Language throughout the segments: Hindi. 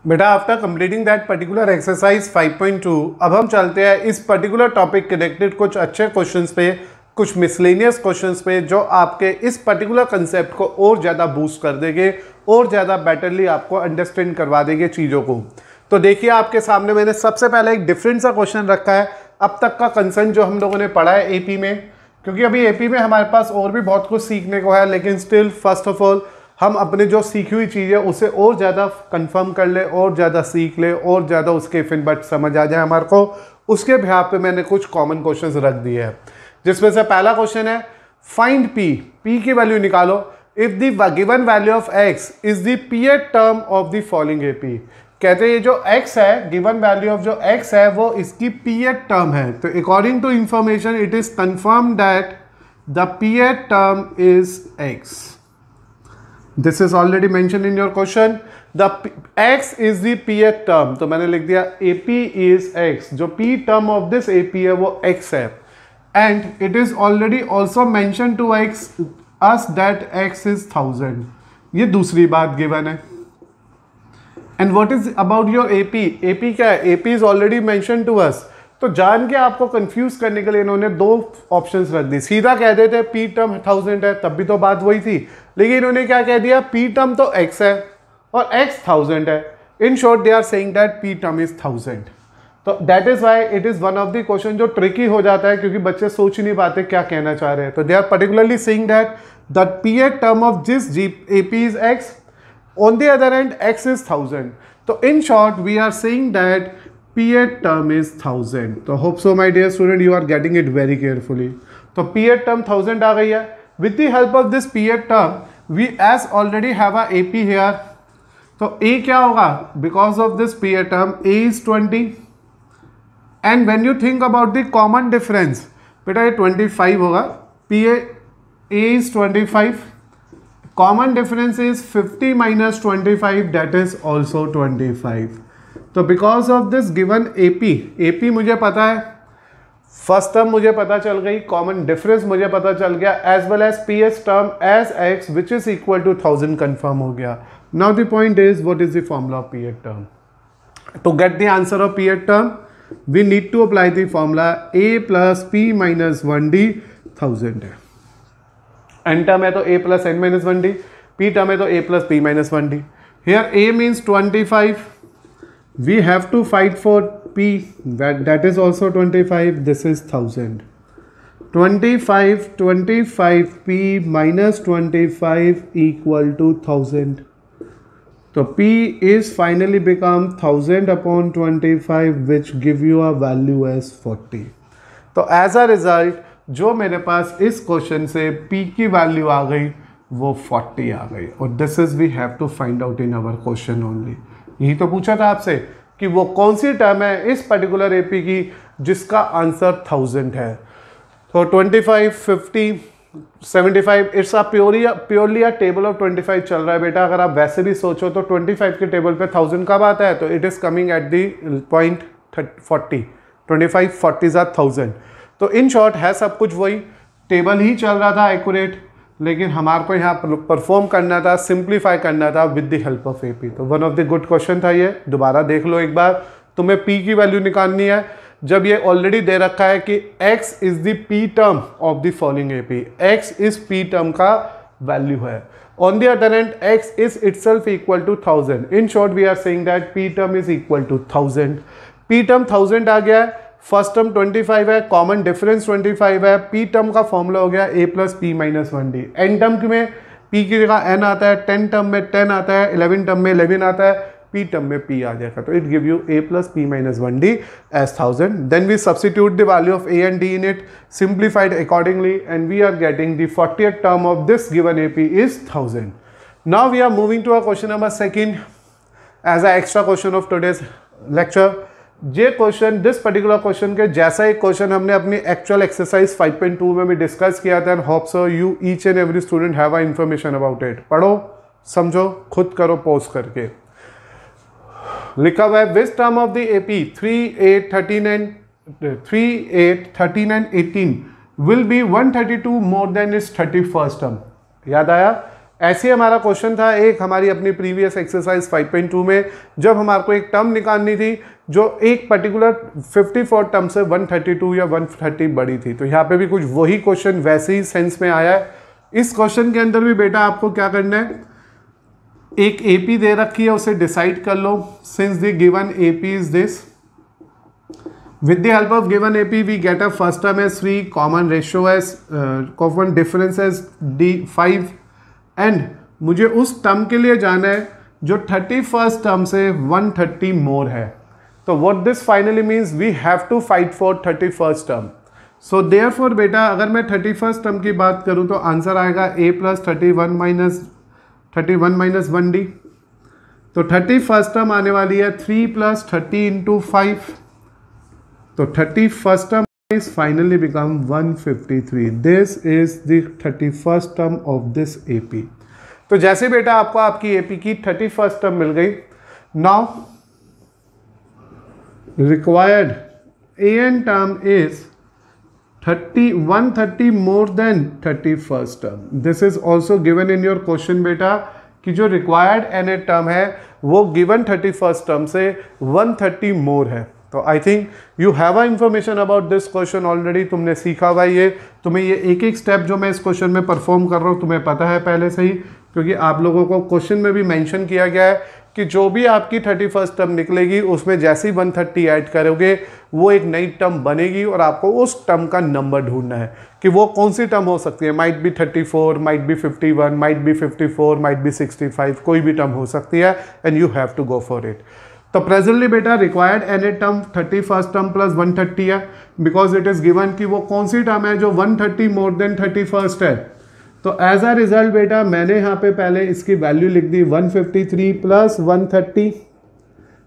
बेटा after completing that particular exercise 5.2 अब हम चलते हैं इस पर्टिकुलर टॉपिक कनेक्टेड कुछ अच्छे क्वेश्चंस पे, कुछ मिसलेनियस क्वेश्चंस पे जो आपके इस पर्टिकुलर कंसेप्ट को और ज़्यादा बूस्ट कर देंगे और ज़्यादा बेटरली आपको अंडरस्टैंड करवा देंगे चीज़ों को। तो देखिए आपके सामने मैंने सबसे पहले एक डिफरेंट सा क्वेश्चन रखा है अब तक का कंसर्न जो हम लोगों ने पढ़ा है एपी में, क्योंकि अभी एपी में हमारे पास और भी बहुत कुछ सीखने को है, लेकिन स्टिल फर्स्ट ऑफ ऑल हम अपने जो सीखी हुई चीज़ है उसे और ज़्यादा कंफर्म कर ले और ज़्यादा सीख ले और ज़्यादा उसके फिन बट समझ आ जाए हमारे को। उसके बिहाफ पे मैंने कुछ कॉमन क्वेश्चंस रख दिए हैं, जिसमें से पहला क्वेश्चन है फाइंड पी की वैल्यू निकालो if the given value of x is the pth term of the following AP. कहते हैं ये जो x है, गिवन वैल्यू ऑफ जो x है वो इसकी पीएथ टर्म है। तो according to information it is confirm that the pth term is x। This is already mention in your question. The x is the pth term, तो मैंने लिख दिया AP इज x। जो p term of this AP है वो x है, and it is already also mention to us that x is 1000। ये दूसरी बात गिवन है। And what is about your AP क्या है? AP is already mention to us. तो जान के आपको कंफ्यूज करने के लिए इन्होंने दो ऑप्शंस रख दी। सीधा कह देते P टर्म 1000 है, तब भी तो बात वही थी, लेकिन इन्होंने क्या कह दिया P टर्म तो x है और x 1000 है। In short they are saying that P term is 1000। तो that is why it is one of the question जो ट्रिकी हो जाता है, क्योंकि बच्चे सोच नहीं पाते क्या कहना चाह रहे हैं। तो they are particularly saying that the pth term of this AP is x, on the other end x is 1000. So in short we are saying that pth term is 1000. तो hope so my dear student you are getting it very carefully. तो pth term 1000 आ गई है। With the help of this pth term we as already have a AP here. तो a क्या होगा? Because of this pth term a is 20 and when you think about the common difference बेटा ये 25 होगा। a is 25, common difference is 50 minus 25, that is also 25. तो because of this given AP मुझे पता है, फर्स्ट टर्म मुझे पता चल गई, कॉमन डिफरेंस मुझे पता चल गया, as well as PS term as x which is equal to 1000 confirm हो गया। Now the point is what is the formula of pth term. To get the answer of pth term we need to apply the formula a plus p minus 1d 1000 है। n टर्म है तो a plus n minus 1d, p term है तो a plus p minus 1d। Here a means 25, we have to fight for p, that is also 25, this is 1000। 25 p minus 25 equal to 1000। तो p is finally become 1000 upon 25 which give you a value as 40। तो as a result जो मेरे पास इस क्वेश्चन से p की वैल्यू आ गई वो 40 आ गई, और this is we have to find out in our question only. यही तो पूछा था आपसे कि वो कौन सी टर्म है इस पर्टिकुलर एपी की जिसका आंसर 1000 है। तो 25, 50, 75 it's a purely a table of 25 चल रहा है बेटा। अगर आप वैसे भी सोचो तो 25 के टेबल पे 1000 कब आता है? तो it is coming at the point 40। 25 40 are 1000। तो इन शॉर्ट है सब कुछ वही, टेबल ही चल रहा था एक्यूरेट, लेकिन हमारे को यहाँ परफॉर्म करना था, सिंप्लीफाई करना था with the help of AP. तो one of the good question था ये, दोबारा देख लो एक बार। तुम्हें पी की वैल्यू निकालनी है जब ये ऑलरेडी दे रखा है कि x is the p term of the following AP, x is p term का वैल्यू है। On the other end x is itself equal to 1000। In short we are saying that p term is equal to 1000। P term 1000 आ गया है, फर्स्ट टर्म 25 है, कॉमन डिफरेंस 25 है, पी टर्म का फॉर्मूला हो गया a plus p minus 1d। N term में p की जगह n आता है, 10 टर्म में 10 आता है, 11 टर्म में 11 आता है, p टर्म में p आ जाएगा। तो it give you a plus p minus 1d as 1000। Then we substitute the value of a and d in it, simplified accordingly, and we are getting the 40th term of this given AP is 1000. Now we are moving to our question number 2 as an extra question of today's lecture। ये क्वेश्चन, दिस पर्टिकुलर क्वेश्चन के जैसा एक क्वेश्चन हमने अपनी एक्चुअल एक्सरसाइज 5.2 में भी डिस्कस किया था, and hope so you each and every student have a information about it. पढ़ो, समझो, खुद करो पॉज करके। लिखा हुआ है which term of the AP 3, 8, 13 and 18 will be 132 more than it's 31st term. याद आया? ऐसे ही हमारा क्वेश्चन था एक हमारी अपनी प्रीवियस एक्सरसाइज 5.2 में, जब हमारे को एक टर्म निकालनी थी जो एक पर्टिकुलर 54 टर्म से 132 या 130 बड़ी थी। तो यहाँ पे भी कुछ वही क्वेश्चन वैसे ही सेंस में आया है। इस क्वेश्चन के अंदर भी बेटा आपको क्या करना है, एक एपी दे रखी है उसे डिसाइड कर लो। Since the given AP is this, with the help of given AP we get a first term as 3, common ratio as common difference as D5 and मुझे उस टर्म के लिए जाना है जो 31st टर्म से 130 मोर है। तो what this finally means, we have to fight for 31st term. so therefore बेटा अगर मैं 31st टर्म की बात करूं तो आंसर आएगा a plus 31 minus 1d। तो 31st टर्म आने वाली है 3 plus 30 into 5। तो 31st term is finally become 153. This is the 31st term of this AP. तो जैसे बेटा आपको आपकी AP की 31st term मिल गई, now required AN term is 130 more than 31st term. This is also given in your question बेटा कि जो required NA term है वो given 31st term से 130 more है। तो I think you have a information about this question already, तुमने सीखा हुआ ये, तुम्हें ये एक एक स्टेप जो मैं इस क्वेश्चन में परफॉर्म कर रहा हूँ तुम्हें पता है पहले से ही, क्योंकि आप लोगों को क्वेश्चन में भी मेंशन किया गया है कि जो भी आपकी 31st टर्म निकलेगी उसमें जैसे ही 130 ऐड करोगे वो एक नई टर्म बनेगी और आपको उस टर्म का नंबर ढूंढना है कि वो कौन सी टर्म हो सकती है। Might be 34, might be 51, might be 54, might be 65, कोई भी टर्म हो सकती है and you have to go for it. तो प्रेजेंटली बेटा required n term 31st term plus 130 है, बिकॉज इट इज गिवन कि वो कौन सी टर्म है जो 130 मोर देन 31st है। तो एज अ रिजल्ट बेटा मैंने यहाँ पे पहले इसकी वैल्यू लिख दी 153 प्लस 130,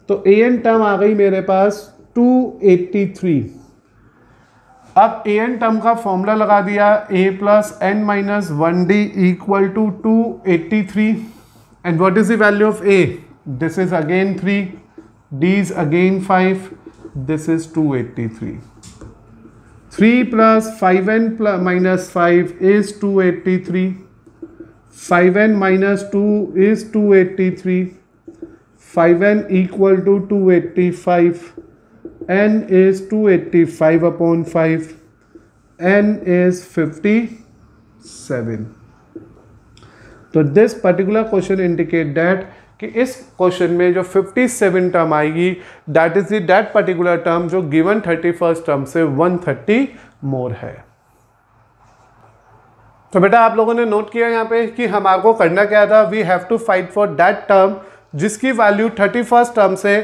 तो ए एन टर्म आ गई मेरे पास 283। अब ए एन टर्म का फॉर्मूला लगा दिया a plus n minus 1d equal to 283 and what is the value of a? This is again 3, d is again 5, this is 283. 3 plus 5n minus 5 is 283. 5n minus 2 is 283. 5n equal to 285. n is 285 upon 5. n is 57. तो this particular question indicate that कि इस क्वेश्चन में जो 57 टर्म आएगी that is that particular term जो गिवन 31st टर्म से 130 मोर है। तो बेटा आप लोगों ने नोट किया यहाँ पे कि हमारे को करना क्या था, we have to fight for that term जिसकी वैल्यू 31st टर्म से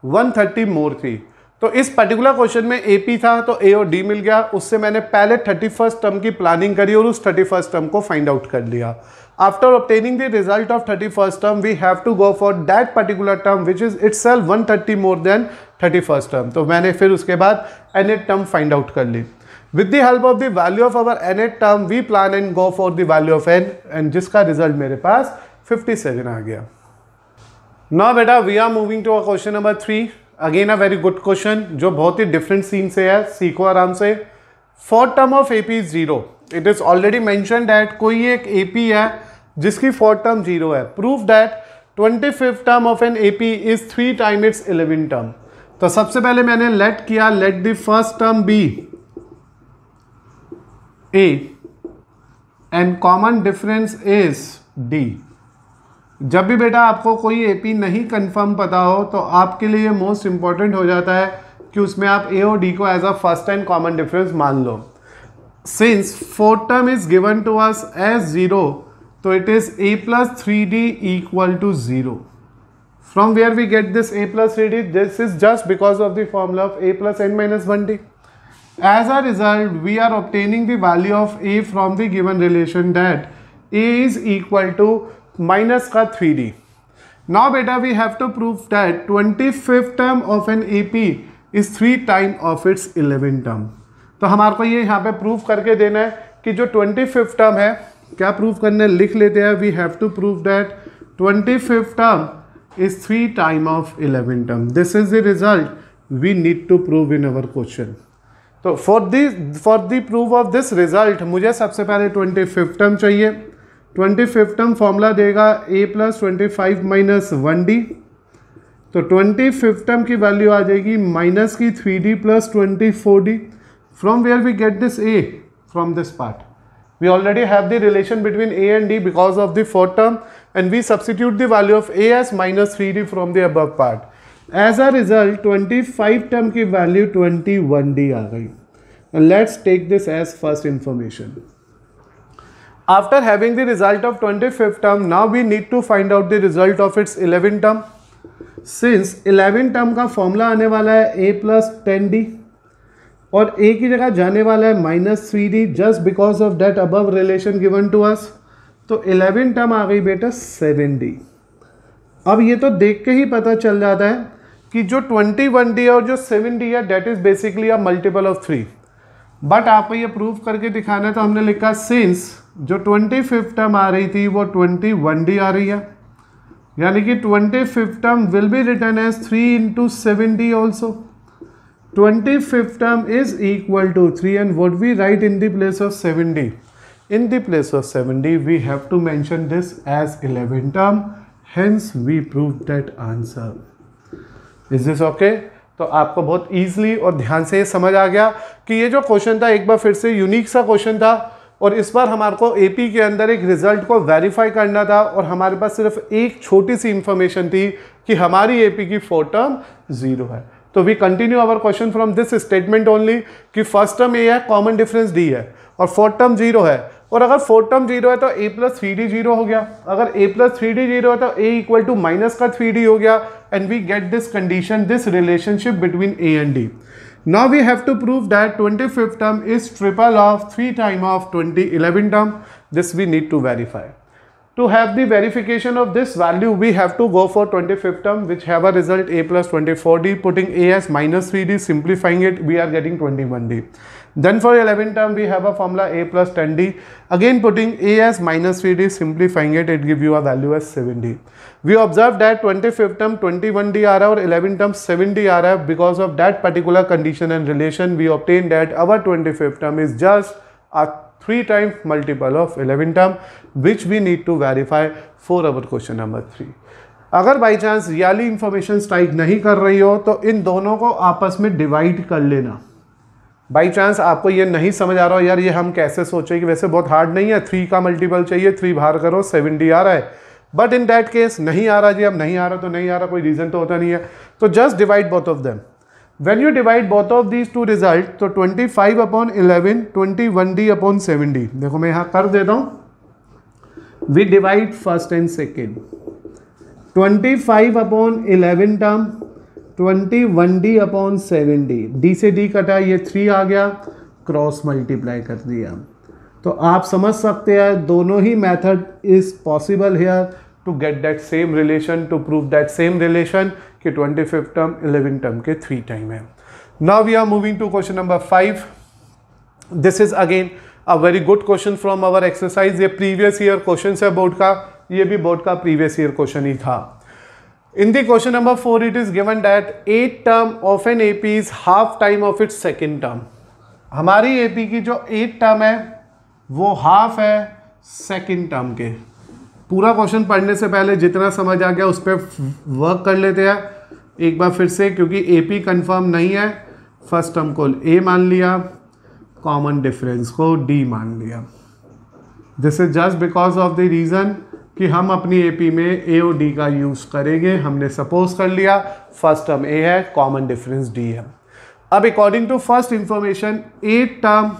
130 मोर थी। तो इस पर्टिकुलर क्वेश्चन में AP था तो A और D मिल गया, उससे मैंने पहले 31st टर्म की प्लानिंग करी और उस 31st टर्म को फाइंड आउट कर लिया। After obtaining the result of 31st term, we have to go for that particular term which is itself 130 more than 31st term. तो मैंने फिर उसके बाद nth term find out कर ली। With the help of the value of our nth term, we plan and go for the value of n and जिसका result मेरे पास 57 आ गया। Now बेटा we are moving to a question number 3. Again a very good question जो बहुत ही different scene से है, सीखो आराम से। Fourth term of AP is 0. It is already mentioned that कोई एक AP है जिसकी fourth term 0 है। Prove that 25th term of an AP is 3 times its 11th term. तो सबसे पहले मैंने let किया, let the first term be A and common difference is D. जब भी बेटा आपको कोई AP नहीं कंफर्म पता हो तो आपके लिए मोस्ट इंपॉर्टेंट हो जाता है कि उसमें आप A और D को as a first and common difference मान लो। Since fourth term is given to us as 0, so it is a plus 3d equal to 0. From where we get this a plus 3d? This is just because of the formula of a plus n minus 1d. As a result, we are obtaining the value of a from the given relation that a is equal to minus का 3d. Now beta we have to prove that 25th term of an AP is 3 times of its 11th term. तो हमारे को ये यहाँ पे प्रूव करके देना है कि जो 25th टर्म है, क्या प्रूव करना है लिख लेते हैं। We have to prove that 25th term is 3 time of 11th term. This is the result we need to prove in our question. तो for the proof of this result मुझे सबसे पहले 25th टर्म चाहिए। 25 टर्म फॉर्मूला देगा a प्लस 25 माइनस 1d, तो 25 टर्म की वैल्यू आ जाएगी माइनस की 3d plus 24d. From where we get this a? From this part. We already have the relation between a and d because of the fourth term, and we substitute the value of a as minus 3d from the above part. As a result 25 term की value 21d आ गई. Let's take this as first information. After having the result of 25th term, now we need to find out the result of its 11th term. Since 11th term का फॉर्मूला आने वाला है a plus 10d और a की जगह जाने वाला है minus 3d just because of that above relation given to us. तो 11 टर्म आ गई बेटा 7d. अब ये तो देख के ही पता चल जाता है कि जो 21d और जो 7d है that is basically a multiple of 3. But आपको ये प्रूव करके दिखाना है, तो हमने लिखा सिंस जो 25 टर्म आ रही थी वो 21d आ रही है, यानी कि 25 term will be written as 3 into 7d also. 25th term is equal to 3, and what we write in the place of 7d? In the place of 7d we have to mention this as 11th term, hence we proved that answer. Is this okay? तो आपको बहुत easily और ध्यान से ये समझ आ गया कि ये जो क्वेश्चन था एक बार फिर से यूनिक सा क्वेश्चन था, और इस बार हमारे को एपी के अंदर एक रिजल्ट को वेरीफाई करना था, और हमारे पास सिर्फ एक छोटी सी इंफॉर्मेशन थी कि हमारी एपी की 4 टर्म 0 है. तो we continue our question from this statement only कि फर्स्ट टर्म ए है, कॉमन डिफरेंस डी है, और फोर्थ टर्म 0 है. और अगर फोर्थ टर्म 0 है तो a प्लस 3d 0 हो गया. अगर a प्लस 3d 0 है तो a इक्वल टू माइनस का 3d हो गया, and we get this condition, this relationship between a and d. Now we have to prove that 25th term is triple of 3 time of 11th term. This we need to verify. To have the verification of this value, we have to go for 25th term, which have a result a plus 24d. Putting a as minus 3d, simplifying it, we are getting 21d. Then for 11th term, we have a formula a plus 10d. Again putting a as minus 3d, simplifying it, it gives you a value as 7d. We observe that 25th term 21d आ रहा है और 11th term 7d आ रहा है. Because of that particular condition and relation, we obtained that our 25th term is just a 3 times multiple of 11th term, which we need to verify for our question number 3. अगर by chance really information strike नहीं कर रही हो तो इन दोनों को आपस में डिवाइड कर लेना. बाई चांस आपको ये नहीं समझ आ रहा हो यार ये हम कैसे सोचे, कि वैसे बहुत हार्ड नहीं है, 3 का मल्टीपल चाहिए, 3 बाहर करो 7d आ रहा है. बट इन दैट केस नहीं आ रहा जी, अब नहीं आ रहा तो नहीं आ रहा, कोई रीज़न तो होता नहीं है, तो just divide both of them. When you divide both of these two results, तो 25 upon 11, 21d upon 7d. देखो मैं यहाँ कर देता हूँ. We divide first and second. 25 upon 11 term, 21d upon 7d. d से d कटा, ये 3 आ गया, क्रॉस मल्टीप्लाई कर दिया. तो आप समझ सकते हैं दोनों ही method is possible here to get that same relation, to prove that same relation कि 25th टर्म 11th टर्म के 3 टाइम है. Now we are moving to question number 5. This is again a very good question from our exercise. ये प्रीवियस ईयर क्वेश्चन है बोर्ड का, ये भी बोर्ड का प्रीवियस ईयर क्वेश्चन ही था. In the question number 4 it is given that 8th term of an AP is half time of its second term. हमारी एपी की जो 8th टर्म है वो हाफ है सेकेंड टर्म के. पूरा क्वेश्चन पढ़ने से पहले जितना समझ आ गया उस पर वर्क कर लेते हैं एक बार फिर से, क्योंकि एपी कंफर्म नहीं है. फर्स्ट टर्म को ए मान लिया, कॉमन डिफरेंस को डी मान लिया. This is just because of the reason कि हम अपनी एपी में ए और डी का यूज़ करेंगे. हमने सपोज कर लिया फर्स्ट टर्म ए है, कॉमन डिफरेंस डी है. अब according to first information 8th term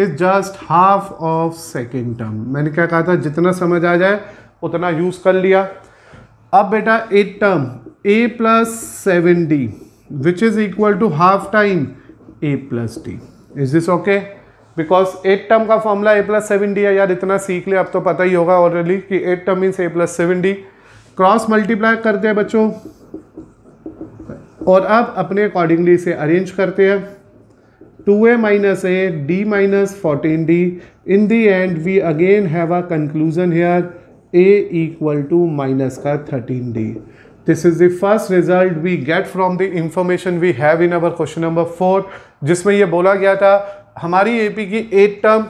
is just half of second term. मैंने क्या कहा था, जितना समझ आ जाए उतना यूज़ कर लिया. अब बेटा 8th term a plus 7d which is equal to half time a plus d. Is this okay? Because 8th term का फॉर्मूला a प्लस 7d है यार, इतना सीख ले, अब तो पता ही होगा ऑलरेडी कि 8th term means a plus 7d. Cross multiply करते हैं बच्चों, और अब अपने अकॉर्डिंगली इसे अरेंज करते हैं. 2a minus a, d minus 14d. In the end we again have a conclusion here, a equal to minus का 13d. This is the first result we get from the information we have in our question number 4, जिसमें ये बोला गया था हमारी एपी की 8th टर्म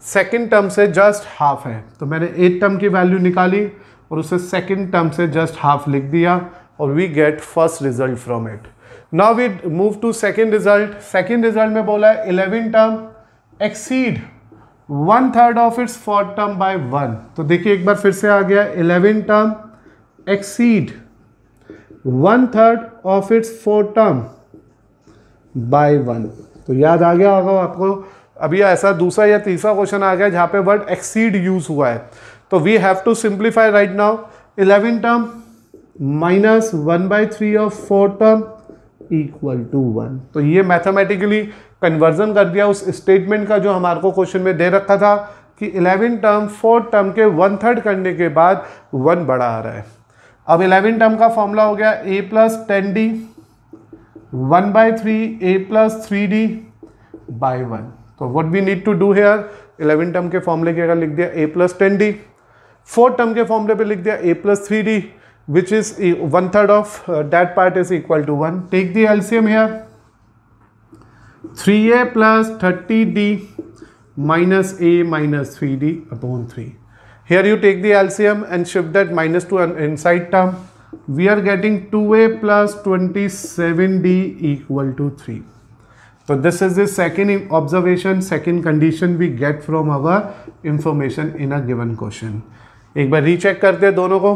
सेकेंड टर्म से जस्ट हाफ है, तो मैंने 8 टर्म की वैल्यू निकाली और उसे सेकेंड टर्म से जस्ट हाफ लिख दिया और we get first result from it. Now we move to second result. Second result में बोला है 11 term exceed 1/3 of its fourth term by 1। तो देखिए एक बार फिर से आ गया, 11 term exceed 1/3 of its fourth term by 1। तो याद आ गया होगा आपको, अभी ऐसा दूसरा या तीसरा क्वेश्चन आ गया जहां पे वर्ड एक्सीड यूज हुआ है। तो we have to simplify right now. 11 term minus 1/3 of fourth term equal to 1। तो ये मैथमेटिकली कन्वर्जन कर दिया उस स्टेटमेंट का जो हमारे को क्वेश्चन में दे रखा था कि 11 टर्म फोर्थ टर्म के 1/3 करने के बाद 1 बड़ा आ रहा है। अब 11 टर्म का फॉर्मूला हो गया a plus 10d 1/3 a plus 3d by 1। तो what we need to do here, 11 term के फॉर्मूले की अगर लिख दिया a plus 10d, fourth term के फॉर्मूले पे लिख दिया a plus 3d which is 1/3 of that part is equal to 1. Take the LCM here. 3a plus 30d minus a minus 3d upon 3. Here you take the LCM and shift that minus to an inside term. We are getting 2a plus 27d equal to 3. So this is the second observation, second condition we get from our information in a given question. एक बार रीचेक करते हैं दोनों को।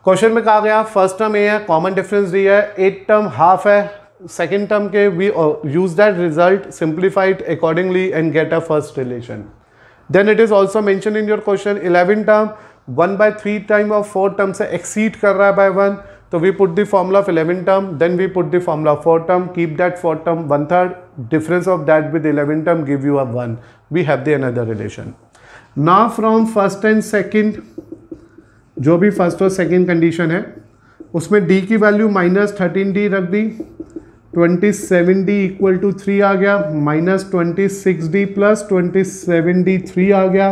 क्वेश्चन में कहा गया फर्स्ट टर्म ए है, कॉमन डिफरेंस दी है, 8 टर्म हाफ है, सेकेंड टर्म के we use that result, simplified accordingly and get a first relation. Then it is also mention in your question 11 term 1/3 time of fourth term से एक्सीड कर रहा है बाय 1। तो we put the formula of 11 term, then we put the formula of fourth term, keep that fourth term 1/3, difference of that with 11 term give you a 1। We have the another relation. Now from first and second, जो भी फर्स्ट और सेकेंड कंडीशन है उसमें d की वैल्यू माइनस 13d रख दी, 27d इक्वल टू 3 आ गया, माइनस 26d प्लस 27d 3 आ गया,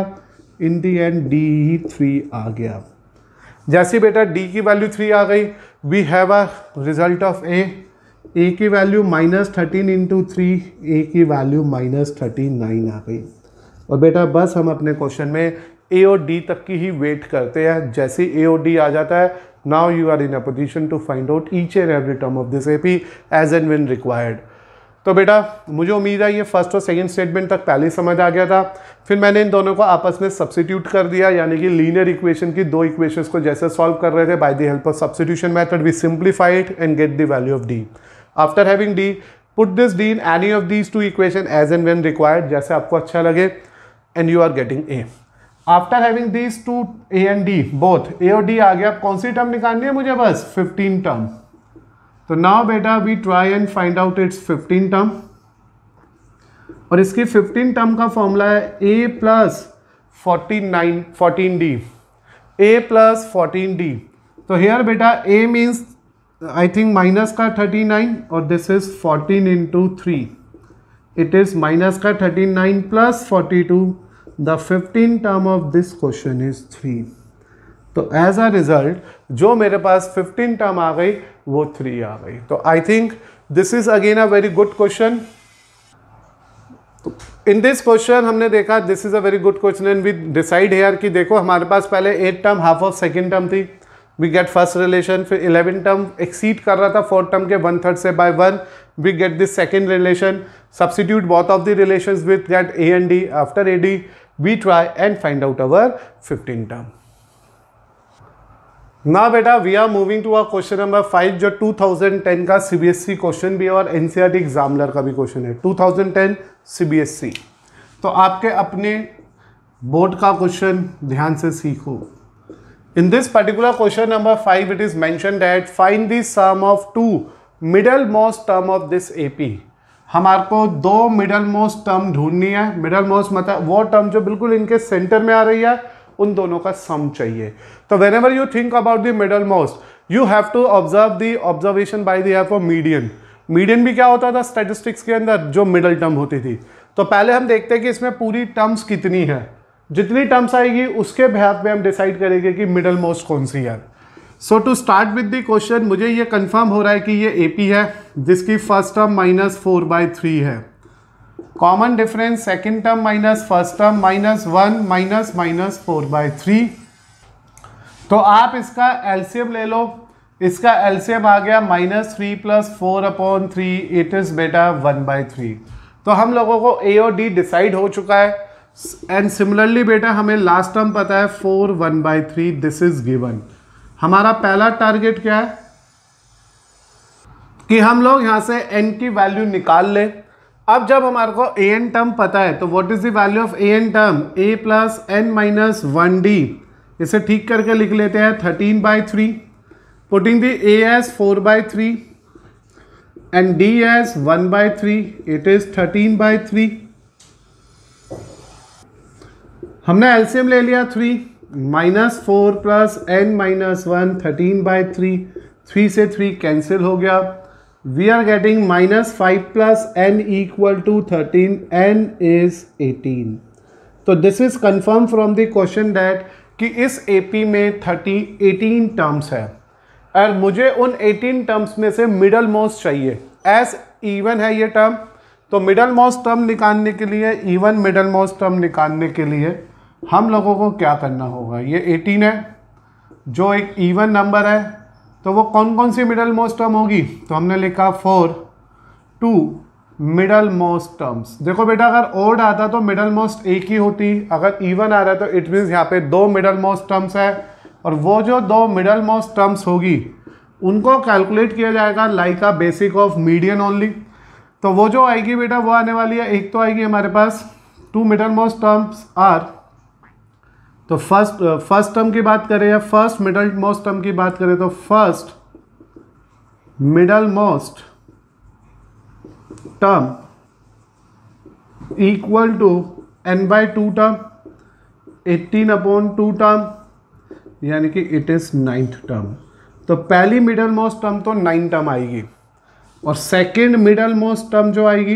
इन दी एंड d 3 आ गया। जैसे बेटा d की वैल्यू 3 आ गई, we have a result of a की वैल्यू माइनस 13 इंटू 3, a की वैल्यू माइनस 39 आ गई। और बेटा बस हम अपने क्वेश्चन में ए और डी तक की ही वेट करते हैं। जैसे ए और डी आ जाता है, now you are in a position to find out each and every term of this AP as and when required. तो बेटा मुझे उम्मीद है ये फर्स्ट और सेकंड स्टेटमेंट तक पहले समझ आ गया था। फिर मैंने इन दोनों को आपस में सब्स्टिट्यूट कर दिया, यानी कि लीनियर इक्वेशन की दो इक्वेशंस को जैसे सॉल्व कर रहे थे by the help of substitution method, we simplify it and get the value of D. After having D, put this D in any of these two equation as and when required, जैसे आपको अच्छा लगे, and you are getting A. After having these two A and D both, A और डी आ गया, कौन सी टर्म निकालनी है मुझे, बस 15 टर्म। तो नाउ बेटा we try and find out its 15 term, और इसकी 15 टर्म का फॉर्मूला है a plus 14d, a plus 14d। तो हेयर बेटा a means I think minus का 39 और this is 14 into 3, it is minus का 39 plus 42, the 15 term of this question is 3। तो एज अ रिजल्ट जो मेरे पास 15 टर्म आ गई वो 3 आ गई। तो I think this is again a very good question. In this question हमने देखा this is a very good question and we decide here कि देखो हमारे पास पहले 8 term half of second term थी, वी गेट फर्स्ट रिलेशन। फिर 11 टर्म एक्सीड कर रहा था फोर्थ टर्म के 1/3 से by 1, we get this second relation. Substitute both of the relations with get a and d। After ad we try and find out our 15 term। Now बेटा we are moving to our question number 5 जो 2010 का CBSE क्वेश्चन भी है और NCERT एग्जामिनर का भी क्वेश्चन है। 2010 CBSE, तो आपके अपने बोर्ड का क्वेश्चन ध्यान से सीखो। In this particular question number 5 it is mentioned that find the sum of two middlemost term of this AP। हमारे को दो मिडल मोस्ट टर्म ढूंढनी है। मिडल मोस्ट मतलब वो टर्म जो बिल्कुल इनके सेंटर में आ रही है, उन दोनों का सम चाहिए। तो whenever you think about the middle most you have to observe the observation by the help of median. Median भी क्या होता था स्टैटिस्टिक्स के अंदर, जो मिडल टर्म होती थी। तो पहले हम देखते हैं कि इसमें पूरी टर्म्स कितनी है, जितनी टर्म्स आएगी उसके बेहाफ पे हम डिसाइड करेंगे कि मिडल मोस्ट कौन सी है। So to start with the question, मुझे ये कंफर्म हो रहा है कि ये AP है जिसकी फर्स्ट टर्म -4/3 है। Common difference second term minus first term minus 1 minus minus 4/3। तो आप इसका एलसीएम ले लो, इसका एलसीएम आ गया -3 + 4/3, इट इज बेटा 1/3। तो हम लोगों को ए और डी डिसाइड हो चुका है। एंड सिमिलरली बेटा हमें लास्ट टर्म पता है 4 1/3, दिस इज गिवन। हमारा पहला टारगेट क्या है कि हम लोग यहां से n की वैल्यू निकाल लें। अब जब हमारे को ए एन टर्म पता है तो what is the value of a n term, a + n - 1d। इसे ठीक करके लिख लेते हैं 13/3, putting the a as 4/3 and d as 1/3, it is 13/3। हमने एलसीएम ले लिया 3, -4 + n - 1 13/3, 3 से 3 कैंसिल हो गया। We are getting -5 + n = 13, n is 18। तो this is confirm from the question that कि इस एपी में 18 टर्म्स है और मुझे उन 18 टर्म्स में से मिडल मोस्ट चाहिए। एज इवन है ये टर्म, तो मिडल मोस्ट टर्म निकालने के लिए, इवन मिडल मोस्ट टर्म निकालने के लिए हम लोगों को क्या करना होगा, ये 18 है जो एक इवन नंबर है, तो वो कौन कौन सी मिडल मोस्ट टर्म होगी, तो हमने लिखा 4 2 मिडल मोस्ट टर्म्स। देखो बेटा अगर ओड आता तो मिडल मोस्ट एक ही होती, अगर इवन आ रहा है तो इट मीन्स यहाँ पे 2 मिडल मोस्ट टर्म्स है, और वो जो 2 मिडल मोस्ट टर्म्स होगी उनको कैलकुलेट किया जाएगा like a basic of median only. तो वो जो आएगी बेटा वो आने वाली है, एक तो आएगी हमारे पास 2 मिडल मोस्ट टर्म्स आर, तो फर्स्ट टर्म की बात करें या फर्स्ट मिडल मोस्ट टर्म की बात करें तो first middle most term equal to n/2 term, 18/2 term, यानी कि इट इज 9th टर्म। तो पहली मिडल मोस्ट टर्म तो 9 टर्म आएगी, और सेकेंड मिडल मोस्ट टर्म जो आएगी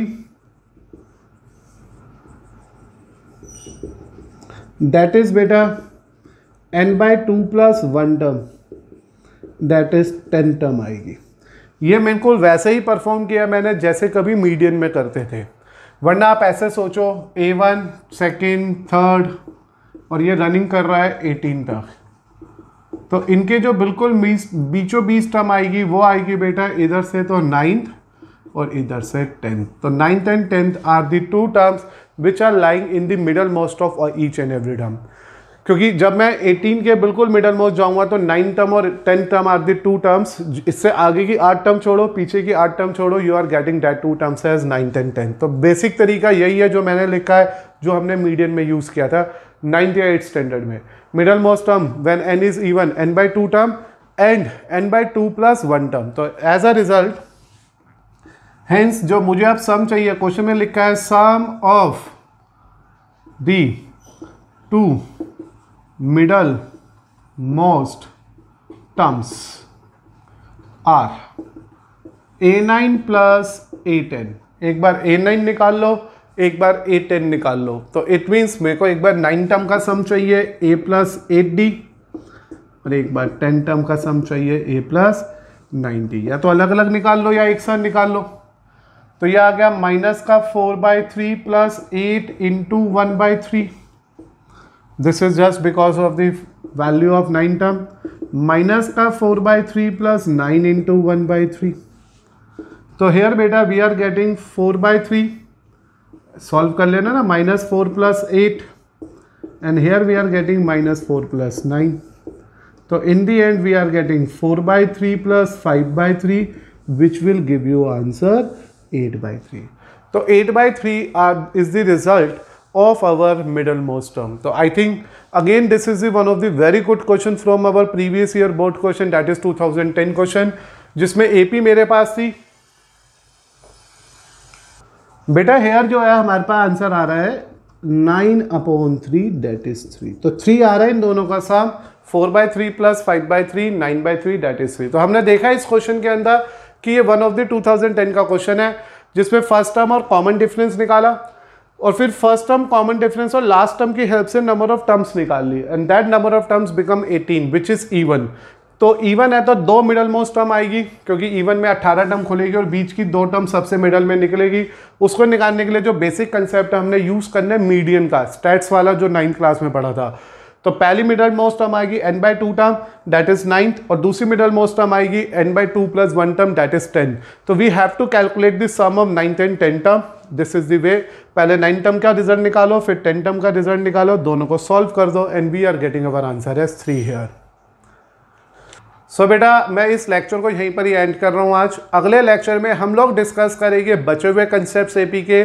दैट इज बेटा n/2 + 1 term, that is 10 term आएगी। ये मेरे को वैसे ही परफॉर्म किया मैंने जैसे कभी मीडियन में करते थे, वरना आप ऐसे सोचो A1 सेकेंड थर्ड और ये रनिंग कर रहा है 18 तक, तो इनके जो बिल्कुल बीचों बीच टर्म आएगी वो आएगी बेटा इधर से तो 9th और इधर से 10th। तो 9th and 10th are the 2 terms which are lying in the middle most of each and every term. क्योंकि जब मैं 18 के बिल्कुल मिडल मोस्ट जाऊंगा तो 9 टर्म और 10 टर्म आर द 2 टर्म्स, इससे आगे की 8 टर्म छोड़ो, पीछे की 8 टर्म छोड़ो, you are getting that 2 terms as 9th and 10th। तो बेसिक तरीका यही है जो मैंने लिखा है, जो हमने मीडियन में यूज किया था 9th या 8th स्टैंडर्ड में। Middle most term when n is even n/2 term and n/2 + 1 term. तो एज अ रिजल्ट हेंस जो मुझे अब सम चाहिए, क्वेश्चन में लिखा है sum of the 2 middle most terms are A9 + A10। एक बार A9 निकाल लो, एक बार A10 निकाल लो, तो इट मीन्स मेरे को एक बार 9 टर्म का सम चाहिए A + 8D और एक बार 10 टर्म का सम चाहिए A + 9D। या तो अलग अलग निकाल लो या एक साथ निकाल लो। तो यह आ गया -4/3 + 8 × 1/3। This is just because of the value of 9 term, -4/3 + 9 × 1/3। तो हेयर बेटा वी आर गेटिंग 4/3, सॉल्व कर लेना ना, -4 + 8 and here we are getting -4 + 9। तो in the end we are getting 4/3 + 5/3 which will give you answer 8/3। तो 8/3 is the result of our middle most term. So I think again this is one of the very good questions from our previous year board question, that is 2010 question, जिसमें AP मेरे पास थी बेटा। हेयर जो है हमारे पास आंसर आ रहा है 9/3 दैट इज 3। तो 3 आ रहा है इन दोनों का सम, 4/3 + 5/3 9/3 दैट इज 3। तो हमने देखा इस क्वेश्चन के अंदर कि ये वन ऑफ द 2010 का क्वेश्चन है, जिसमें फर्स्ट टर्म और कॉमन डिफरेंस निकाला, और फिर फर्स्ट टर्म कॉमन डिफरेंस और लास्ट टर्म की हेल्प से नंबर ऑफ टर्म्स निकाल ली, and that number of terms become 18 which is even. तो इवन है तो 2 मिडल मोस्ट टर्म आएगी, क्योंकि इवन में 18 टर्म खुलेगी और बीच की 2 टर्म सबसे मिडल में निकलेगी। उसको निकालने के लिए जो बेसिक कंसेप्ट हमने यूज करना है मीडियन का, स्टैट्स वाला जो 9th क्लास में पढ़ा था। तो पहली मिडल मोस्ट टर्म आएगी n/2 term, that is 9th, और दूसरी मिडल मोस्ट टर्म आएगी n/2 + 1 टर्म, दैट इज 10। तो we have to calculate this sum of 9th and 10th term. This is the way. पहले 9 टर्म का रिजल्ट निकालो, फिर 10 टर्म का रिजल्ट निकालो, दोनों को सॉल्व कर दो, and we are getting our answer as 3 here. So बेटा मैं इस लेक्चर को यहीं पर ही एंड कर रहा हूँ आज। अगले लेक्चर में हम लोग डिस्कस करेंगे बचे हुए कंसेप्ट एपी के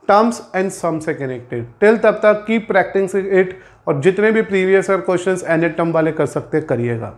टर्म्स एंड सम से कनेक्टेड। टिल तब तक कीप प्रैक्टिसिंग इट, और जितने भी previous year questions any term वाले कर सकते करिएगा।